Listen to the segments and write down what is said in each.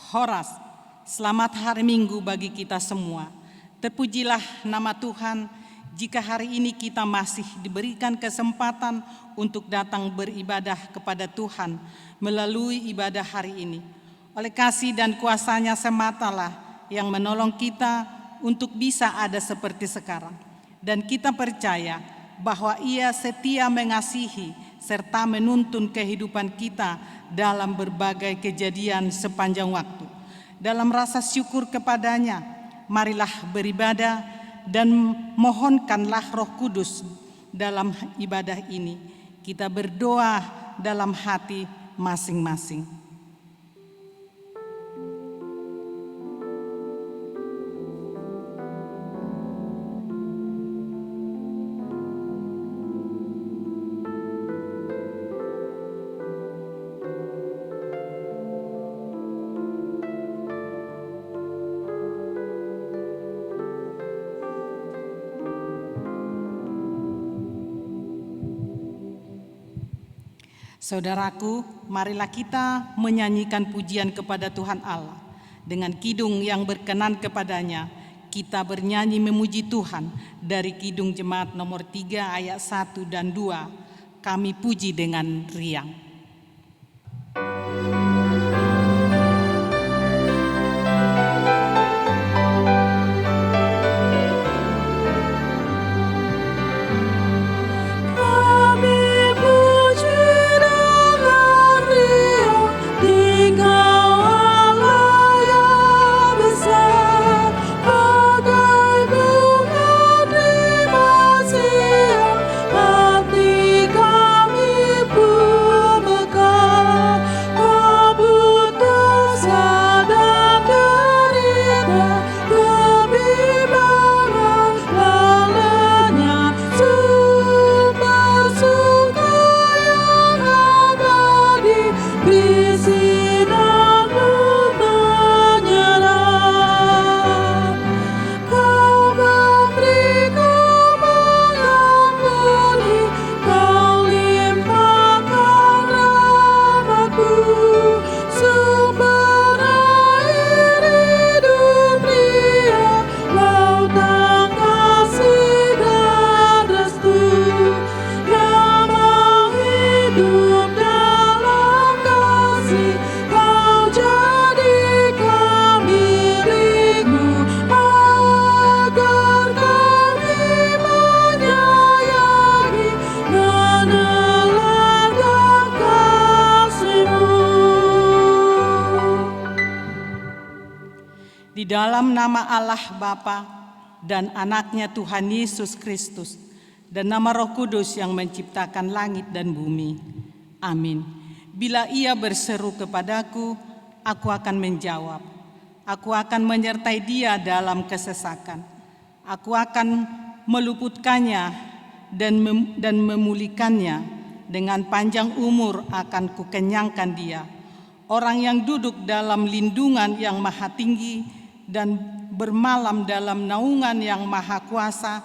Horas, selamat hari Minggu bagi kita semua. Terpujilah nama Tuhan jika hari ini kita masih diberikan kesempatan untuk datang beribadah kepada Tuhan melalui ibadah hari ini. Oleh kasih dan kuasa-Nya sematalah yang menolong kita untuk bisa ada seperti sekarang. Dan kita percaya bahwa Ia setia mengasihi serta menuntun kehidupan kita dalam berbagai kejadian sepanjang waktu. Dalam rasa syukur kepada-Nya, marilah beribadah dan mohonkanlah Roh Kudus dalam ibadah ini. Kita berdoa dalam hati masing-masing. Saudaraku, marilah kita menyanyikan pujian kepada Tuhan Allah. Dengan kidung yang berkenan kepada-Nya, kita bernyanyi memuji Tuhan dari Kidung Jemaat nomor 3 ayat 1 dan 2. Kami puji dengan riang. Di dalam nama Allah Bapa dan Anak-Nya Tuhan Yesus Kristus dan nama Roh Kudus yang menciptakan langit dan bumi. Amin. Bila Ia berseru kepadaku, aku akan menjawab. Aku akan menyertai dia dalam kesesakan. Aku akan meluputkannya dan memulihkannya. Dengan panjang umur akan kukenyangkan dia. Orang yang duduk dalam lindungan yang maha tinggi dan bermalam dalam naungan yang maha kuasa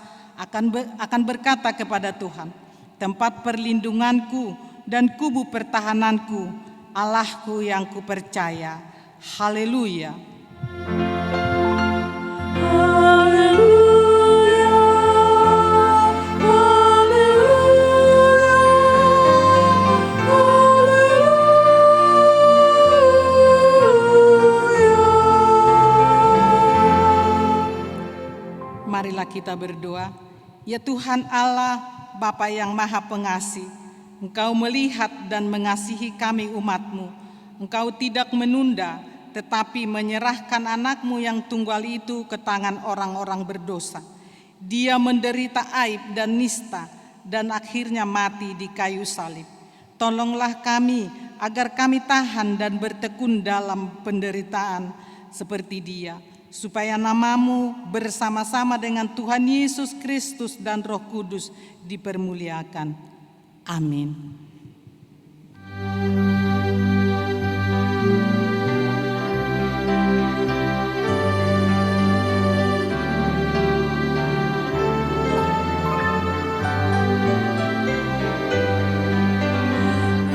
akan berkata kepada Tuhan, tempat perlindunganku dan kubu pertahananku, Allahku yang kupercaya. Haleluya. Marilah kita berdoa. Ya Tuhan Allah, Bapa yang Maha Pengasih, Engkau melihat dan mengasihi kami umat-Mu. Engkau tidak menunda, tetapi menyerahkan anak-Mu yang tunggal itu ke tangan orang-orang berdosa. Dia menderita aib dan nista, dan akhirnya mati di kayu salib. Tolonglah kami, agar kami tahan dan bertekun dalam penderitaan seperti dia, supaya nama-Mu bersama-sama dengan Tuhan Yesus Kristus dan Roh Kudus dipermuliakan. Amin.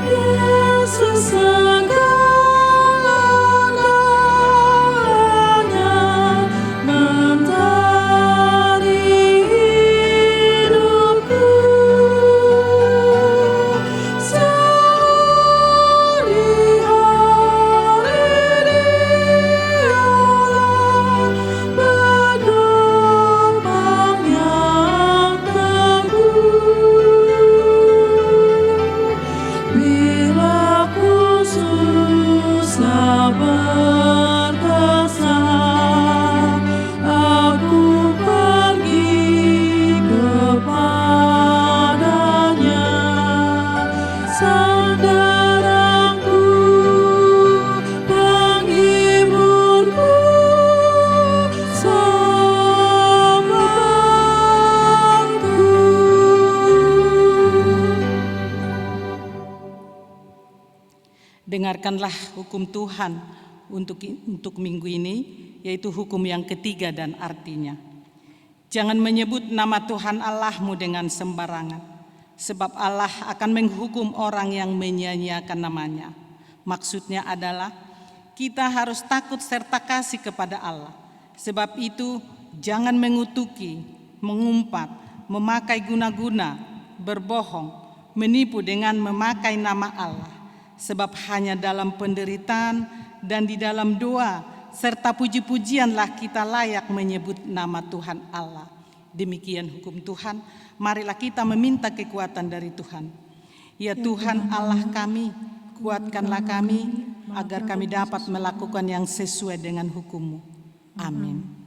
Yesus segala Dengarkanlah hukum Tuhan untuk minggu ini, yaitu hukum yang ketiga dan artinya. Jangan menyebut nama Tuhan Allahmu dengan sembarangan, sebab Allah akan menghukum orang yang menyia-nyiakan namanya. Maksudnya adalah kita harus takut serta kasih kepada Allah. Sebab itu jangan mengutuki, mengumpat, memakai guna-guna, berbohong, menipu dengan memakai nama Allah. Sebab hanya dalam penderitaan dan di dalam doa serta puji-pujianlah kita layak menyebut nama Tuhan Allah. Demikian hukum Tuhan, marilah kita meminta kekuatan dari Tuhan. Ya Tuhan Allah kami, kuatkanlah kami agar kami dapat melakukan yang sesuai dengan hukum-Mu. Amin.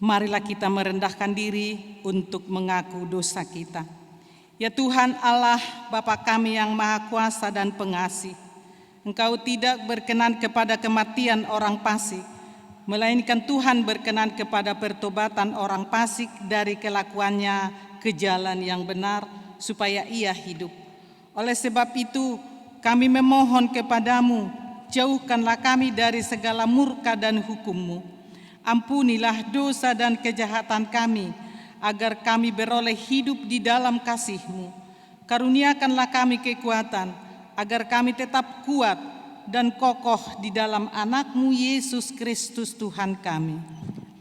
Marilah kita merendahkan diri untuk mengaku dosa kita. Ya Tuhan Allah, Bapa kami yang Maha Kuasa dan Pengasih, Engkau tidak berkenan kepada kematian orang fasik, melainkan Tuhan berkenan kepada pertobatan orang fasik dari kelakuannya ke jalan yang benar, supaya ia hidup. Oleh sebab itu, kami memohon kepadamu, jauhkanlah kami dari segala murka dan hukum-Mu. Ampunilah dosa dan kejahatan kami, agar kami beroleh hidup di dalam kasih-Mu. Karuniakanlah kami kekuatan, agar kami tetap kuat dan kokoh di dalam anak-Mu Yesus Kristus Tuhan kami.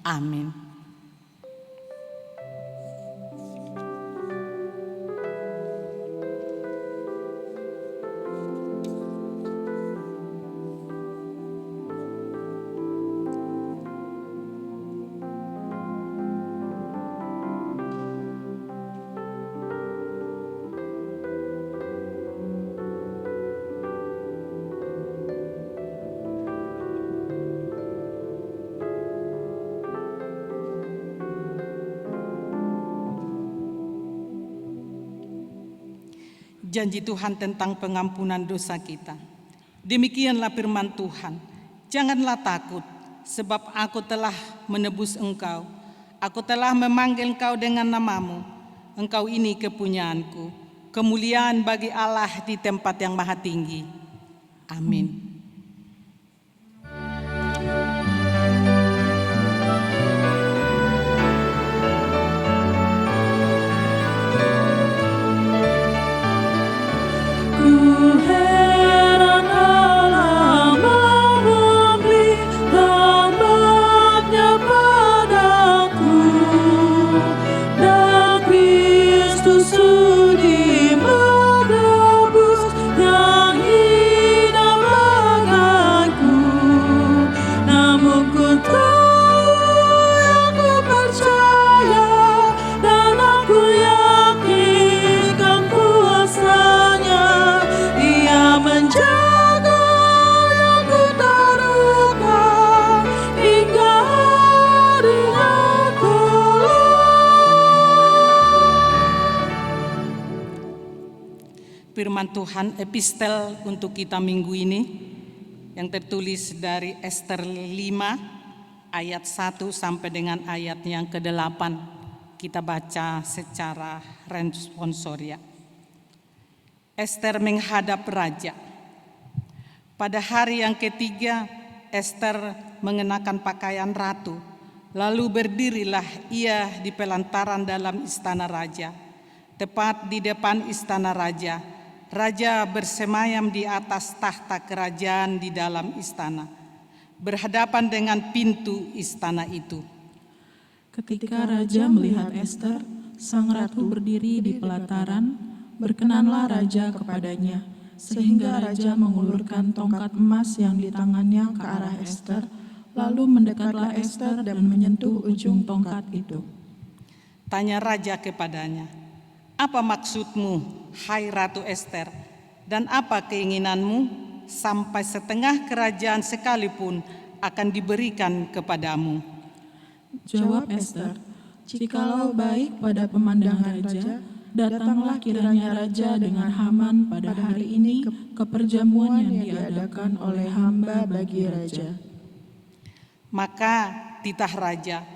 Amin. Janji Tuhan tentang pengampunan dosa kita. Demikianlah firman Tuhan, janganlah takut, sebab aku telah menebus engkau. Aku telah memanggil engkau dengan namamu. Engkau ini kepunyaanku. Kemuliaan bagi Allah di tempat yang maha tinggi. Amin. Firman Tuhan epistel untuk kita minggu ini yang tertulis dari Ester 5 ayat 1 sampai dengan ayat yang ke-8. Kita baca secara responsoria. Ester menghadap raja. Pada hari yang ketiga, Ester mengenakan pakaian ratu. Lalu berdirilah ia di pelantaran dalam istana raja. Tepat di depan istana raja, raja bersemayam di atas tahta kerajaan di dalam istana, berhadapan dengan pintu istana itu. Ketika raja melihat Ester, sang ratu berdiri di pelataran, berkenanlah raja kepadanya, sehingga raja mengulurkan tongkat emas yang di tangannya ke arah Ester, lalu mendekatlah Ester dan menyentuh ujung tongkat itu. Tanya raja kepadanya, "Apa maksudmu, hai Ratu Ester, dan apa keinginanmu? Sampai setengah kerajaan sekalipun akan diberikan kepadamu." Jawab Ester, "Jikalau baik pada pemandangan raja, datanglah kiranya raja dengan Haman pada hari ini ke perjamuan yang diadakan oleh hamba bagi raja." Maka titah raja,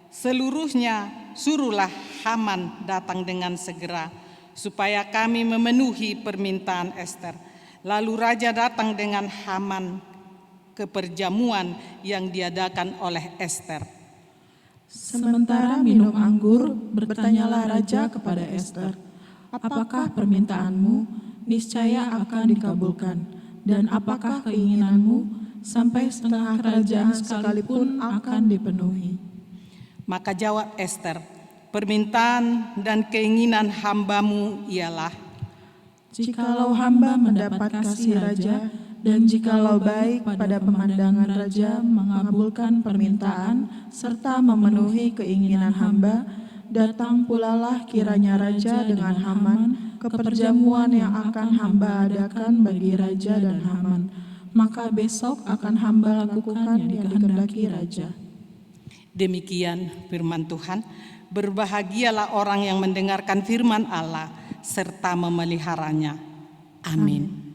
"Seluruhnya suruhlah Haman datang dengan segera, supaya kami memenuhi permintaan Ester." Lalu raja datang dengan Haman ke perjamuan yang diadakan oleh Ester. Sementara minum anggur, bertanyalah raja kepada Ester, "Apakah permintaanmu? Niscaya akan dikabulkan. Dan apakah keinginanmu? Sampai setengah kerajaan sekalipun akan dipenuhi." Maka jawab Ester, "Permintaan dan keinginan hambamu ialah, jikalau hamba mendapat kasih raja, dan jikalau baik pada pemandangan raja mengabulkan permintaan serta memenuhi keinginan hamba, datang pulalah kiranya raja dengan Haman ke perjamuan yang akan hamba adakan bagi raja dan Haman. Maka besok akan hamba lakukan yang dikehendaki raja." Demikian firman Tuhan. Berbahagialah orang yang mendengarkan firman Allah serta memeliharanya. Amin.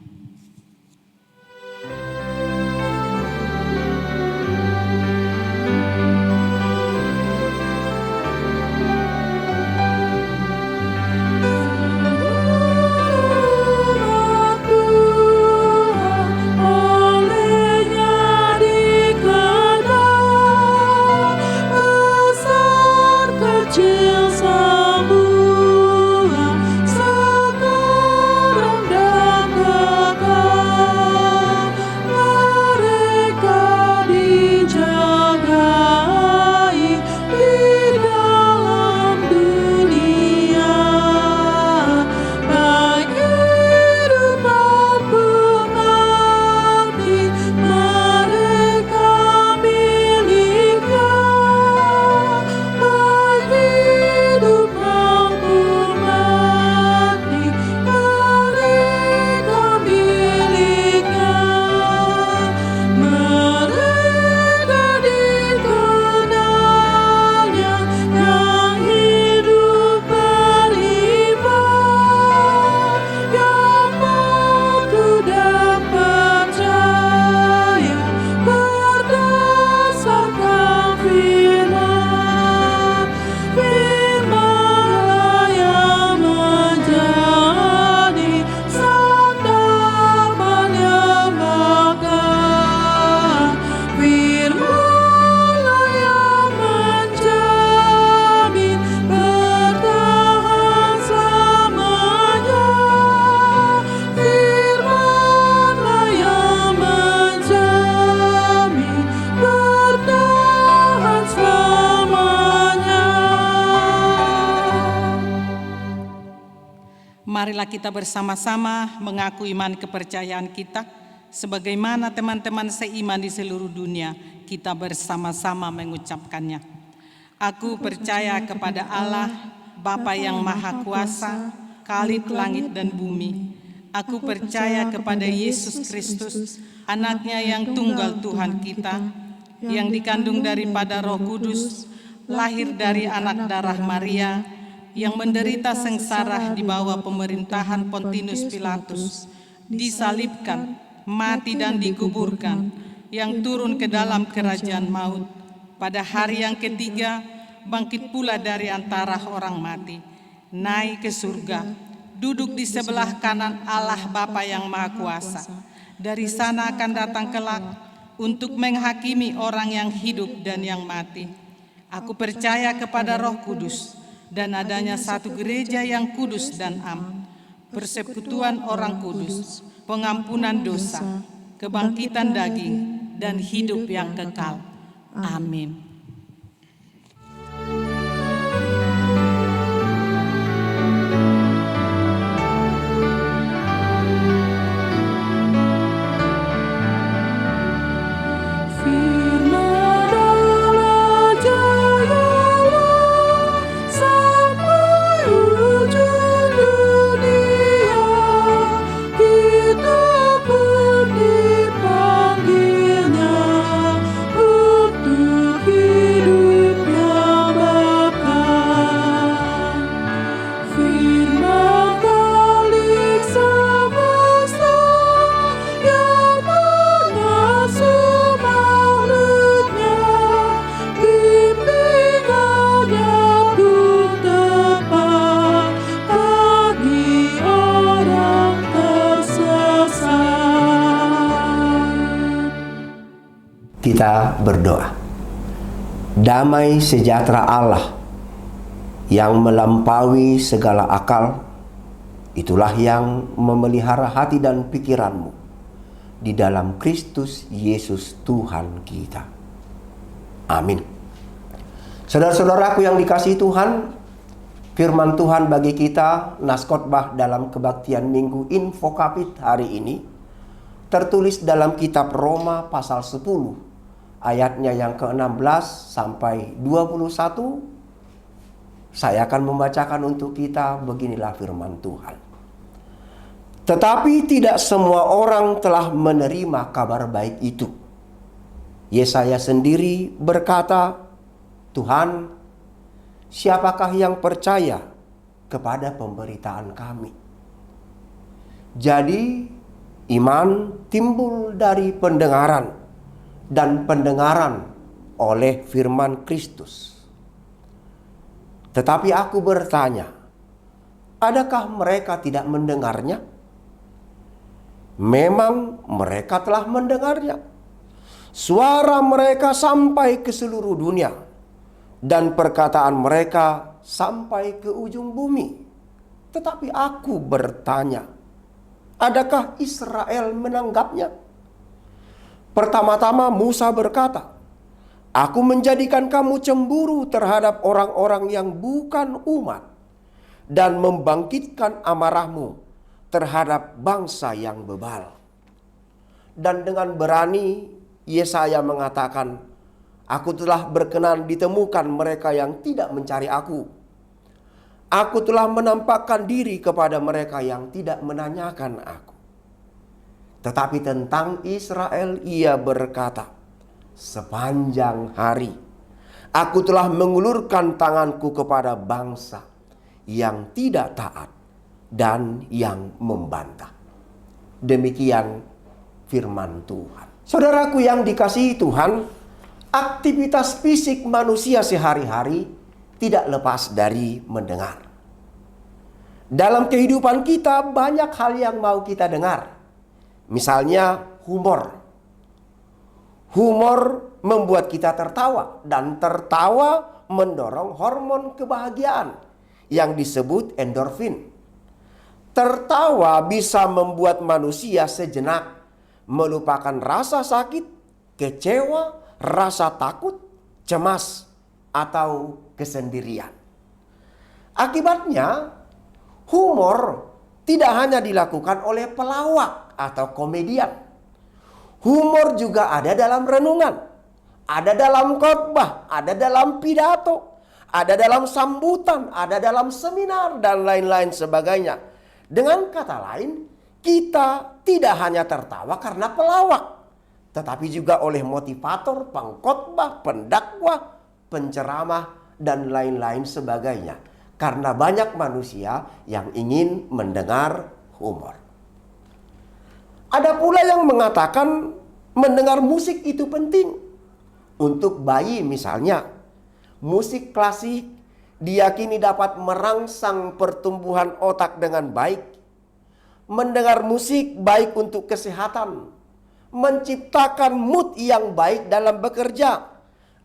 Marilah kita bersama-sama mengaku iman kepercayaan kita, sebagaimana teman-teman seiman di seluruh dunia, kita bersama-sama mengucapkannya. Aku percaya kepada Allah, Bapa yang Maha Kuasa, Khalik langit dan bumi. Aku percaya kepada Yesus Kristus, Anaknya yang tunggal Tuhan kita, yang dikandung daripada Roh Kudus, lahir dari anak darah Maria, yang menderita sengsara di bawah pemerintahan Pontius Pilatus, disalibkan, mati dan dikuburkan, yang turun ke dalam kerajaan maut, pada hari yang ketiga bangkit pula dari antara orang mati, naik ke surga, duduk di sebelah kanan Allah Bapa yang Maha Kuasa. Dari sana akan datang kelak untuk menghakimi orang yang hidup dan yang mati. Aku percaya kepada Roh Kudus dan adanya satu gereja yang kudus dan am, persekutuan orang kudus, pengampunan dosa, kebangkitan daging, dan hidup yang kekal. Amin. Kita berdoa. Damai sejahtera Allah yang melampaui segala akal, itulah yang memelihara hati dan pikiranmu di dalam Kristus Yesus Tuhan kita. Amin. Saudara-saudaraku yang dikasihi Tuhan, firman Tuhan bagi kita, nas khotbah dalam kebaktian Minggu Infokapit hari ini, tertulis dalam kitab Roma pasal 10, ayatnya yang ke-16 sampai 21. Saya akan membacakan untuk kita, beginilah firman Tuhan. Tetapi tidak semua orang telah menerima kabar baik itu. Yesaya sendiri berkata, Tuhan, siapakah yang percaya kepada pemberitaan kami? Jadi, iman timbul dari pendengaran, dan pendengaran oleh firman Kristus. Tetapi aku bertanya, adakah mereka tidak mendengarnya? Memang mereka telah mendengarnya. Suara mereka sampai ke seluruh dunia, dan perkataan mereka sampai ke ujung bumi. Tetapi aku bertanya, adakah Israel menanggapnya? Pertama-tama Musa berkata, aku menjadikan kamu cemburu terhadap orang-orang yang bukan umat dan membangkitkan amarahmu terhadap bangsa yang bebal. Dan dengan berani Yesaya mengatakan, aku telah berkenan ditemukan mereka yang tidak mencari aku. Aku telah menampakkan diri kepada mereka yang tidak menanyakan aku. Tetapi tentang Israel ia berkata, sepanjang hari aku telah mengulurkan tanganku kepada bangsa yang tidak taat dan yang membantah. Demikian firman Tuhan. Saudaraku yang dikasihi Tuhan, aktivitas fisik manusia sehari-hari tidak lepas dari mendengar. Dalam kehidupan kita banyak hal yang mau kita dengar. Misalnya humor. Humor membuat kita tertawa, dan tertawa mendorong hormon kebahagiaan yang disebut endorfin. Tertawa bisa membuat manusia sejenak melupakan rasa sakit, kecewa, rasa takut, cemas, atau kesendirian. Akibatnya, humor tidak hanya dilakukan oleh pelawak atau komedian. Humor juga ada dalam renungan, ada dalam khotbah, ada dalam pidato, ada dalam sambutan, ada dalam seminar, dan lain-lain sebagainya. Dengan kata lain, kita tidak hanya tertawa karena pelawak, tetapi juga oleh motivator, pengkhotbah, pendakwah, penceramah, dan lain-lain sebagainya. karena banyak manusia yang ingin mendengar humor. Ada pula yang mengatakan mendengar musik itu penting. Untuk bayi misalnya, musik klasik diyakini dapat merangsang pertumbuhan otak dengan baik. Mendengar musik baik untuk kesehatan, menciptakan mood yang baik dalam bekerja,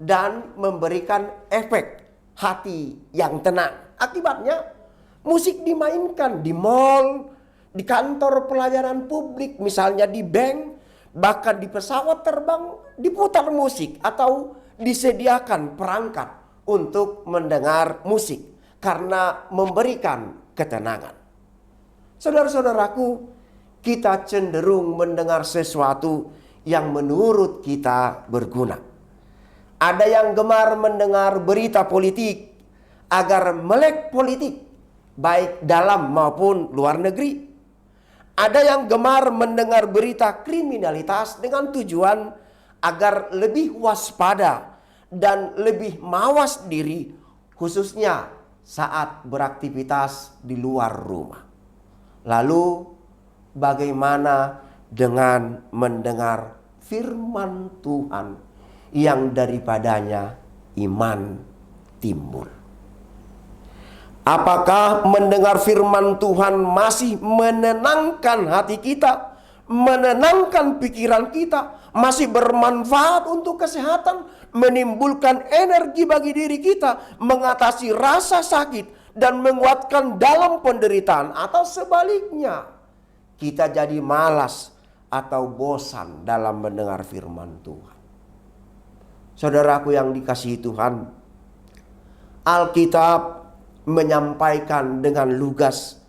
dan memberikan efek hati yang tenang. Akibatnya, musik dimainkan di mal, di kantor pelayanan publik, misalnya di bank, bahkan di pesawat terbang diputar musik atau disediakan perangkat untuk mendengar musik karena memberikan ketenangan. Saudara-saudaraku, kita cenderung mendengar sesuatu yang menurut kita berguna. Ada yang gemar mendengar berita politik agar melek politik, baik dalam maupun luar negeri. Ada yang gemar mendengar berita kriminalitas dengan tujuan agar lebih waspada dan lebih mawas diri, khususnya saat beraktivitas di luar rumah. Lalu, bagaimana dengan mendengar firman Tuhan yang daripadanya iman timbul? Apakah mendengar firman Tuhan masih menenangkan hati kita, menenangkan pikiran kita, masih bermanfaat untuk kesehatan, menimbulkan energi bagi diri kita, mengatasi rasa sakit, dan menguatkan dalam penderitaan, atau sebaliknya kita jadi malas atau bosan dalam mendengar firman Tuhan? Saudaraku yang dikasihi Tuhan, Alkitab menyampaikan dengan lugas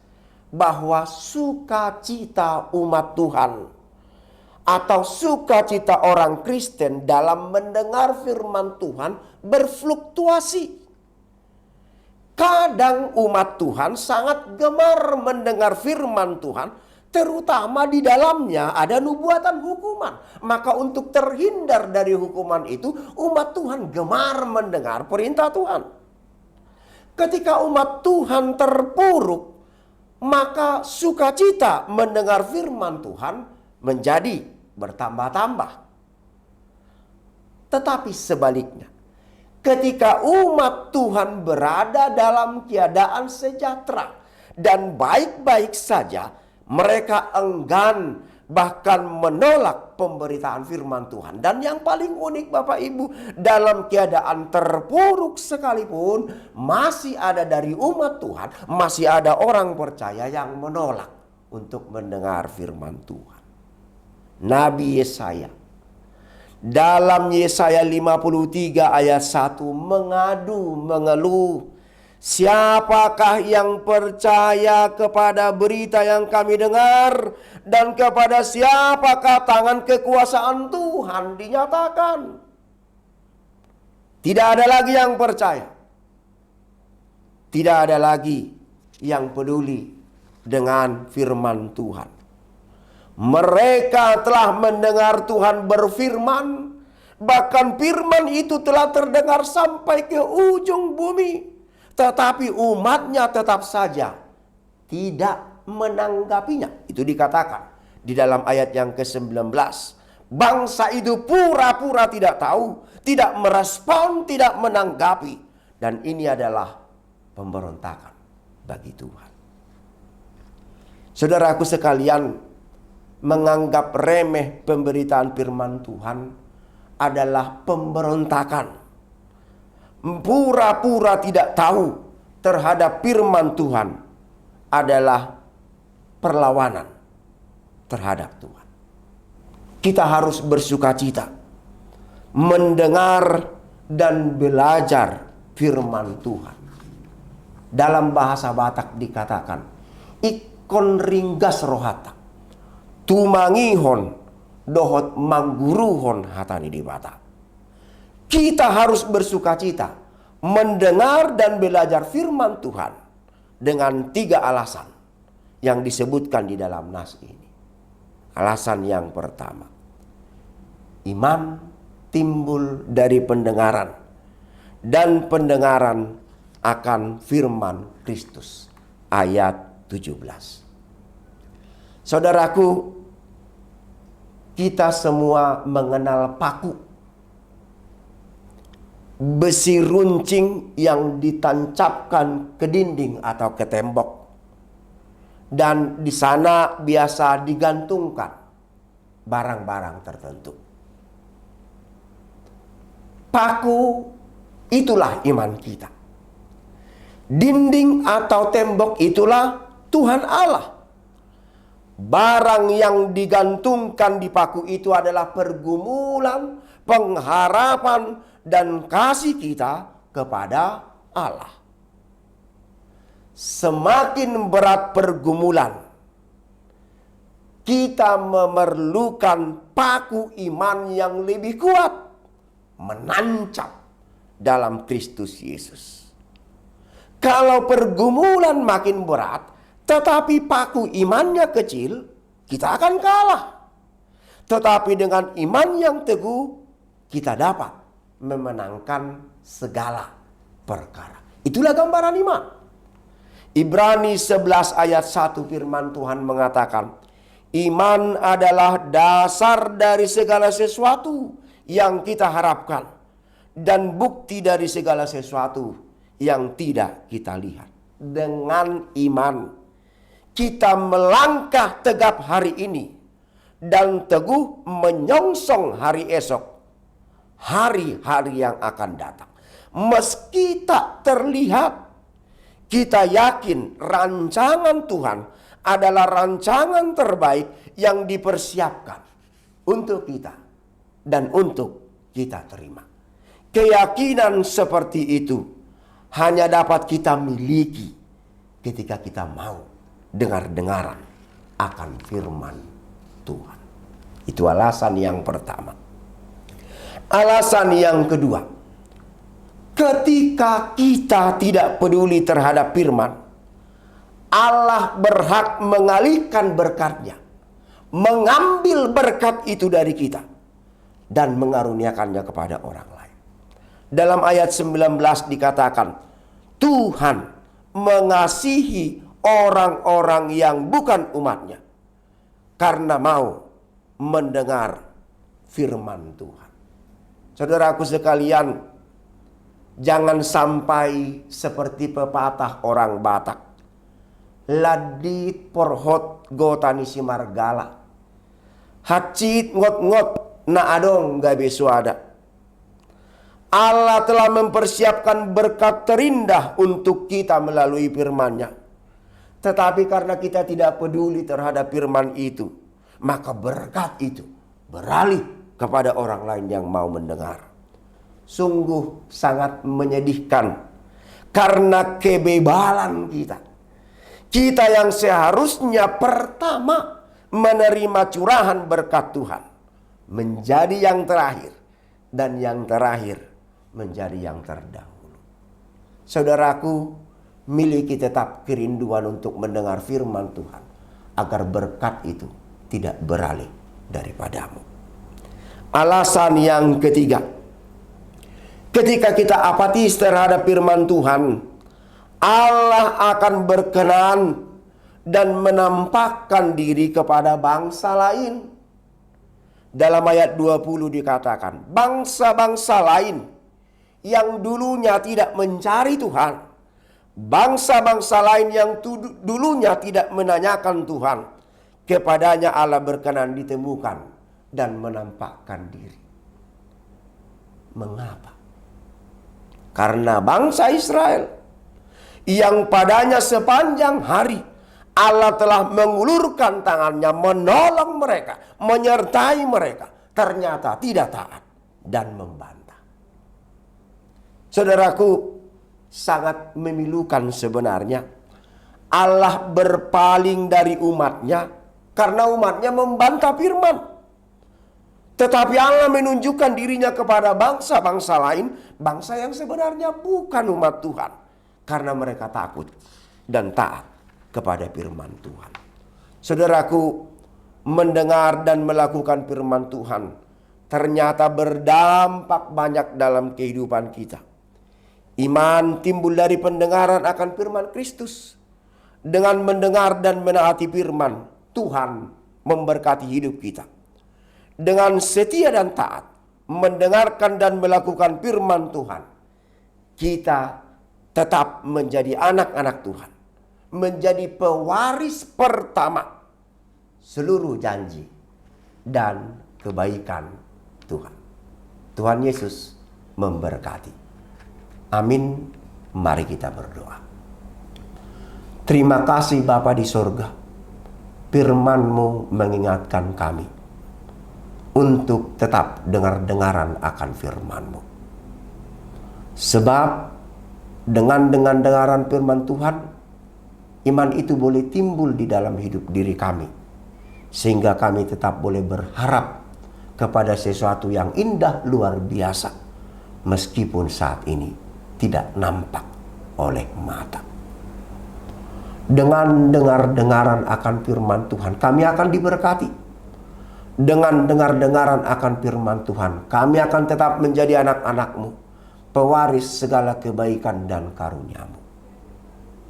bahwa sukacita umat Tuhan atau sukacita orang Kristen dalam mendengar firman Tuhan berfluktuasi. Kadang umat Tuhan sangat gemar mendengar firman Tuhan, terutama di dalamnya ada nubuatan hukuman. Maka untuk terhindar dari hukuman itu, umat Tuhan gemar mendengar perintah Tuhan. Ketika umat Tuhan terpuruk, maka sukacita mendengar firman Tuhan menjadi bertambah-tambah. Tetapi sebaliknya, ketika umat Tuhan berada dalam keadaan sejahtera dan baik-baik saja, mereka enggan bahkan menolak pemberitaan firman Tuhan. Dan yang paling unik Bapak Ibu, dalam keadaan terpuruk sekalipun, masih ada dari umat Tuhan, masih ada orang percaya yang menolak untuk mendengar firman Tuhan. Nabi Yesaya dalam Yesaya 53 ayat 1 mengeluh, siapakah yang percaya kepada berita yang kami dengar, dan kepada siapakah tangan kekuasaan Tuhan dinyatakan? Tidak ada lagi yang percaya. Tidak ada lagi yang peduli dengan firman Tuhan. Mereka telah mendengar Tuhan berfirman, bahkan firman itu telah terdengar sampai ke ujung bumi, tetapi umatnya tetap saja tidak menanggapinya. Itu dikatakan di dalam ayat yang ke-19. Bangsa itu pura-pura tidak tahu, tidak merespon, tidak menanggapi. Dan ini adalah pemberontakan bagi Tuhan. Saudaraku sekalian, menganggap remeh pemberitaan firman Tuhan adalah pemberontakan. Pura-pura tidak tahu terhadap firman Tuhan adalah perlawanan terhadap Tuhan. Kita harus bersukacita mendengar dan belajar firman Tuhan. Dalam bahasa Batak dikatakan, ikon ringgas rohata, tumangihon dohot mangguruhon hatani di Batak. Kita harus bersukacita mendengar dan belajar firman Tuhan dengan 3 alasan yang disebutkan di dalam nas ini. Alasan yang pertama, iman timbul dari pendengaran, dan pendengaran akan firman Kristus. Ayat 17. Saudaraku, kita semua mengenal paku. Besi runcing yang ditancapkan ke dinding atau ke tembok. Dan di sana biasa digantungkan barang-barang tertentu. Paku itulah iman kita. Dinding atau tembok itulah Tuhan Allah. Barang yang digantungkan di paku itu adalah pergumulan, pengharapan, dan kasih kita kepada Allah. Semakin berat pergumulan, kita memerlukan paku iman yang lebih kuat, menancap dalam Kristus Yesus. Kalau pergumulan makin berat, tetapi paku imannya kecil, kita akan kalah. Tetapi dengan iman yang teguh, kita dapat memenangkan segala perkara. Itulah gambaran iman. Ibrani 11 ayat 1 firman Tuhan mengatakan, iman adalah dasar dari segala sesuatu yang kita harapkan, dan bukti dari segala sesuatu yang tidak kita lihat. Dengan iman, kita melangkah tegap hari ini dan teguh menyongsong hari esok, hari-hari yang akan datang. Meski tak terlihat, kita yakin rancangan Tuhan adalah rancangan terbaik yang dipersiapkan untuk kita dan untuk kita terima. Keyakinan seperti itu hanya dapat kita miliki ketika kita mau dengar-dengaran akan firman Tuhan. Itu alasan yang pertama. Alasan yang kedua, ketika kita tidak peduli terhadap firman, Allah berhak mengalihkan berkat-Nya, mengambil berkat itu dari kita dan mengaruniakannya kepada orang lain. Dalam ayat 19 dikatakan, Tuhan mengasihi orang-orang yang bukan umat-Nya karena mau mendengar firman Tuhan. Saudaraku sekalian, jangan sampai seperti pepatah orang Batak, ladit porhot gotani simargala, hacit ngot-ngot na adong gabe suada. Allah telah mempersiapkan berkat terindah untuk kita melalui firman-Nya. Tetapi karena kita tidak peduli terhadap firman itu, maka berkat itu beralih kepada orang lain yang mau mendengar. Sungguh sangat menyedihkan karena kebebalan kita. Kita yang seharusnya pertama menerima curahan berkat Tuhan, menjadi yang terakhir, dan yang terakhir menjadi yang terdahulu. Saudaraku, miliki tetap kerinduan untuk mendengar firman Tuhan, agar berkat itu tidak beralih daripadamu. Alasan yang ketiga, ketika kita apatis terhadap firman Tuhan, Allah akan berkenan dan menampakkan diri kepada bangsa lain. Dalam ayat 20 dikatakan, bangsa-bangsa lain yang dulunya tidak mencari Tuhan, bangsa-bangsa lain yang dulunya tidak menanyakan Tuhan, kepadanya Allah berkenan ditemukan dan menampakkan diri. Mengapa? Karena bangsa Israel yang padanya sepanjang hari Allah telah mengulurkan tangannya menolong mereka, menyertai mereka, ternyata tidak taat dan membantah. Saudaraku, sangat memilukan sebenarnya Allah berpaling dari umat-Nya karena umat-Nya membantah firman. Tetapi Allah menunjukkan dirinya kepada bangsa-bangsa lain, bangsa yang sebenarnya bukan umat Tuhan, karena mereka takut dan taat kepada firman Tuhan. Saudaraku, mendengar dan melakukan firman Tuhan ternyata berdampak banyak dalam kehidupan kita. Iman timbul dari pendengaran akan firman Kristus. Dengan mendengar dan menaati firman, Tuhan memberkati hidup kita. Dengan setia dan taat, mendengarkan dan melakukan firman Tuhan, kita tetap menjadi anak-anak Tuhan. Menjadi pewaris pertama seluruh janji dan kebaikan Tuhan. Tuhan Yesus memberkati. Amin. Mari kita berdoa. Terima kasih Bapa di sorga. Firman-Mu mengingatkan kami untuk tetap dengar-dengaran akan firman-Mu. Sebab dengan dengaran firman Tuhan, iman itu boleh timbul di dalam hidup diri kami. Sehingga kami tetap boleh berharap kepada sesuatu yang indah luar biasa. Meskipun saat ini tidak nampak oleh mata. Dengan dengar-dengaran akan firman Tuhan, kami akan diberkati. Dengan dengar-dengaran akan firman Tuhan, kami akan tetap menjadi anak-anak-Mu, pewaris segala kebaikan dan karunia-Mu.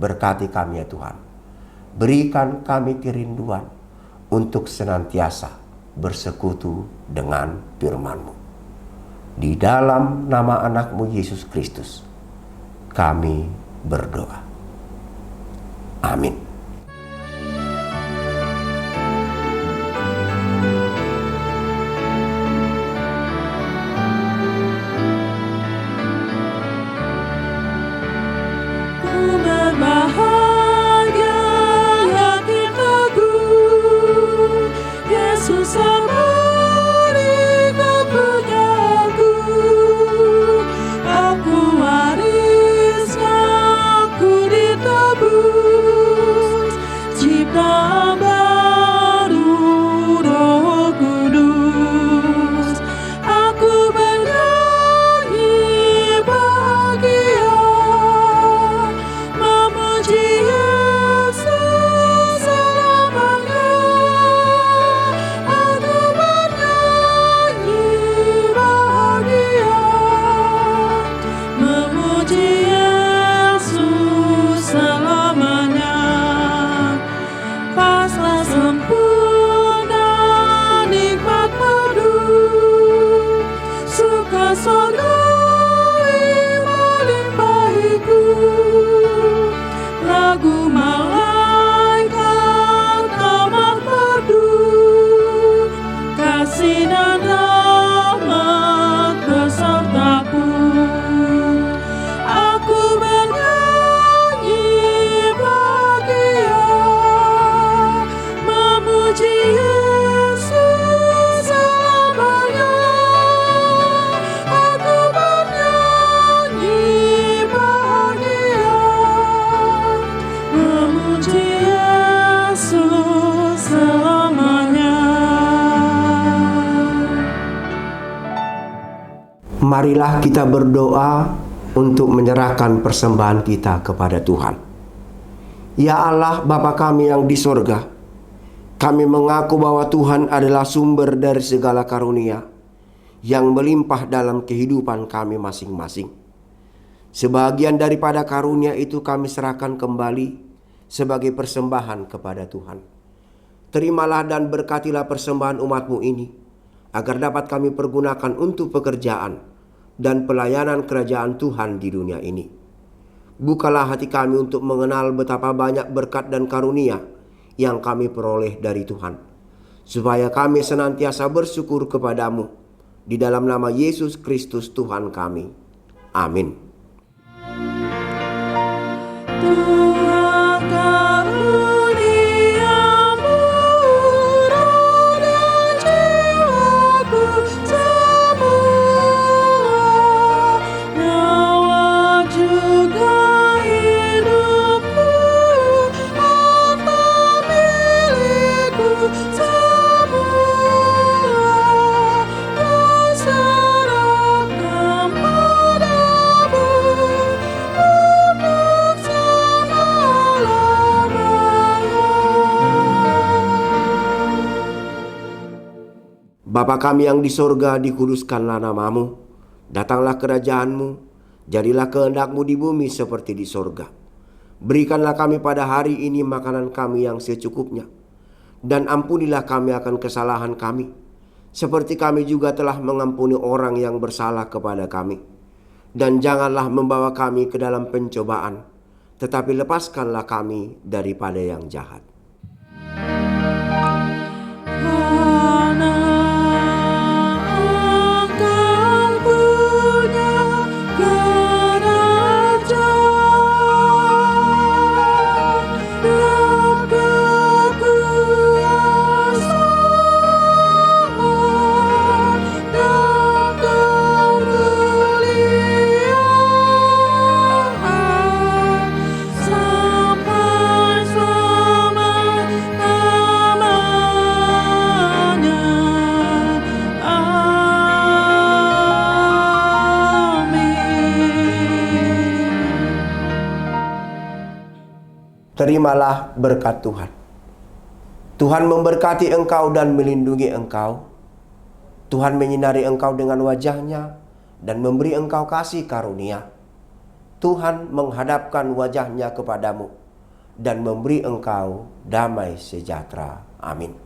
Berkati kami ya Tuhan. Berikan kami kerinduan untuk senantiasa bersekutu dengan firman-Mu. Di dalam nama anak-Mu Yesus Kristus, kami berdoa. Amin. Ku berbahagia, yakin teguh, Yesus memberikan punyaku. Aku warisnya, aku ditebus, ciptaan baru Roh Kudus. Aku bernyanyi bahagia, memuji Yesus selamanya. Aku bernyanyi bahagia, memuji Yesus selamanya. Pasrah sempurna, nikmat madu, suka surgawi melimpahiku. Lagu malaikat amat merdu, kasih dan rahmat besertaku. Aku bernyanyi bahagia, memuji Yesus selamanya. Aku bernyanyi bahagia, memuji Yesus selamanya. Marilah kita berdoa untuk menyerahkan persembahan kita kepada Tuhan. Ya Allah, Bapa kami yang di sorga, kami mengaku bahwa Tuhan adalah sumber dari segala karunia yang melimpah dalam kehidupan kami masing-masing. Sebagian daripada karunia itu kami serahkan kembali sebagai persembahan kepada Tuhan. Terimalah dan berkatilah persembahan umat-Mu ini, agar dapat kami pergunakan untuk pekerjaan dan pelayanan kerajaan Tuhan di dunia ini. Bukalah hati kami untuk mengenal betapa banyak berkat dan karunia yang kami peroleh dari Tuhan, supaya kami senantiasa bersyukur kepadamu. Di dalam nama Yesus Kristus Tuhan kami. Amin. Tuhan karuniamu, roh dan jiwaku semua, nyawa juga hidupku, harta milikku semua, kuserahkan padamu untuk Bapa kami yang di sorga, dikuduskanlah namamu. Datanglah kerajaanmu. Jadilah kehendak-Mu di bumi seperti di sorga. Berikanlah kami pada hari ini makanan kami yang secukupnya. Dan ampunilah kami akan kesalahan kami, seperti kami juga telah mengampuni orang yang bersalah kepada kami. Dan janganlah membawa kami ke dalam pencobaan, tetapi lepaskanlah kami daripada yang jahat. Terimalah berkat Tuhan. Tuhan memberkati engkau dan melindungi engkau. Tuhan menyinari engkau dengan wajah-Nya dan memberi engkau kasih karunia. Tuhan menghadapkan wajah-Nya kepadamu dan memberi engkau damai sejahtera. Amin.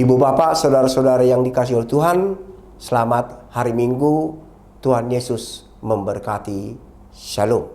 Ibu bapak, saudara-saudara yang dikasihi oleh Tuhan, selamat hari Minggu. Tuhan Yesus memberkati. Shalom.